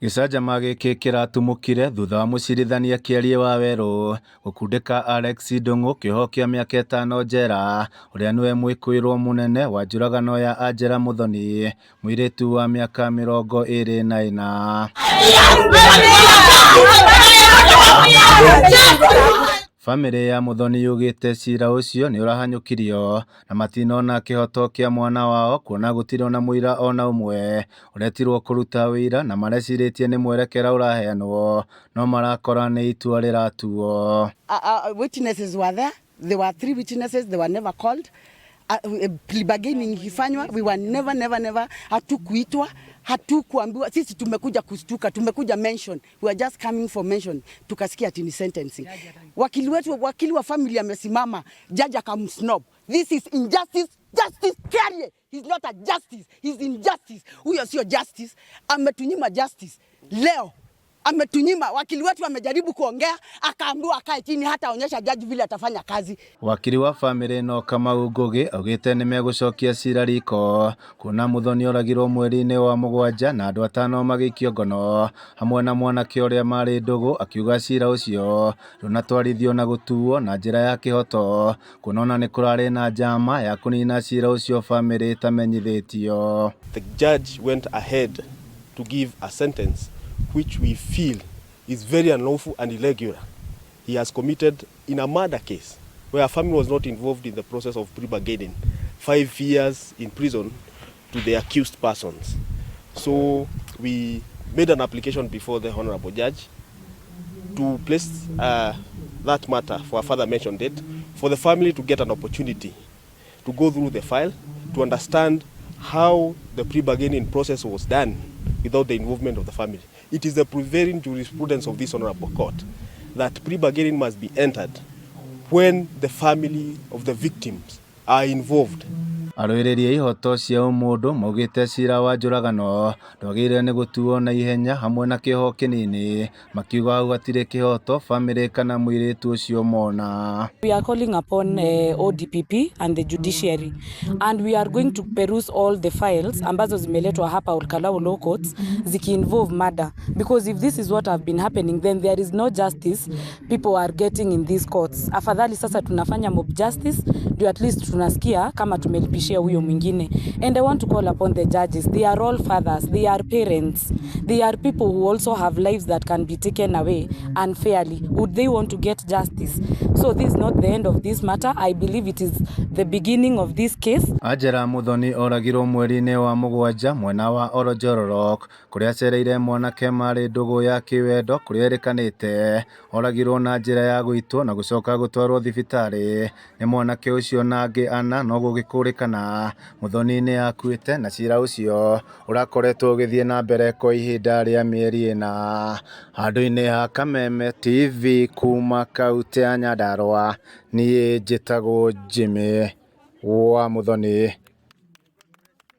Gicanjama gĩkĩ kĩratumũkire thutha wa mũcirithania Kĩarie wa Werũ gũkundĩka Alex Ndung'u kĩoho kĩa mĩaka 5 njera, ũrĩa nĩwe mwĩkũĩrwo mũnene wa njũragano ya Angela Muthoni, mũirĩtu wa mĩaka 24. Family ya Muthoni yugĩte cira ũcio nĩ ũrahanyũkirio na matinona kĩhoto kĩa mwana wao, kuona gũtirĩ na mũira ona ũmwe ũretirwo kũruta wĩira na marecirĩtie nĩ mwerekera ũraheanwo no marakora nĩ itua rĩratuo. Witnesses were there. There were 3 witnesses. They were never called. Plea bargaining ifanywa. We were never hatukuitwa, hatukuambiwa. Sisi tumekuja kustuka, tumekuja mention. We were just coming for mention. Tukasikia ati ni sentencing. Wakili wa family amesimama, judge akamsnob. This is injustice. Justice Kĩarie. He's not a justice. He's injustice. Huyo sio justice. Ametunyima justice. Leo ametunyima. Wakili wetu amejaribu kuongea, akaambiwa akae chini hata onyesha judge vile atafanya kazi. Wakili wa family no Kamau Ngũgĩ augĩte nĩ megũcokia cira riko, kuona Muthoni oragirwo mweri-inĩ wa 7 na andũ 5 magĩikio ngono hamwe na mwanake ũrĩa marĩ ndũgũ, akiuga cira ũcio ndũnatwarithio na gũtuo na njĩra ya kĩhoto, kuona ona nĩ kũrarĩ na njama ya kũnina cira ũcio family ĩtamenyithĩtio. The judge went ahead to give a sentence which we feel is very unlawful and irregular. He has committed in a murder case where a family was not involved in the process of pre-bargaining 5 years in prison to the accused persons. So we made an application before the Honorable Judge to place that matter for a further mention date for the family to get an opportunity to go through the file to understand how the pre-bargaining process was done without the involvement of the family. It is the prevailing jurisprudence of this Honorable Court that pre-bargaining must be entered when the family of the victims are involved. ARUIRIRI IHOTO cia ũmũndũ maugĩte cira wa njũragano ndwagĩrĩire nĩ gũtuo na ihenya hamwe na kĩoho kĩnini, makiuga hau hatirĩ kĩhoto family kana mũirĩtu ũcio mona. We are calling upon ODPP and the judiciary, and we are going to peruse all the files ambazo zimeletwa hapa Ol Kalou law courts ziki-involve murder, because if this is what have been happening then there is no justice people are getting in these courts. Afadhali sasa tunafanya mob justice ndio at least tunasikia kama tumelipishia huyo mwingine. And I want to call upon the judges. They are all fathers, they are parents, they are people who also have lives that can be taken away unfairly. Would they want to get justice? So this is not the end of this matter. I believe it is the beginning of this case. Angela Muthoni oragirwo mweri-inĩ wa 7 mwena wa Oronjororok, kũrĩa acereire mwanake marĩ ndũgũ ya kĩwendo, kũrĩa erĩkanĩte oragirwo na njĩra ya gũitwo na gũcoka gũtwarwo thibitarĩ nĩ mwanake ũcio na angĩ 4, no gũgĩkũrĩkana Muthoni nĩ akuĩte na cira ũcio ũrakoretwo ũgĩthiĩ na mbere kwa ihinda rĩa mĩeri 4. Handũ-inĩ ha Kameme TV kuma kaunti ya Nyandarua, niĩ njĩtagwo Jimmy wa Muthoni.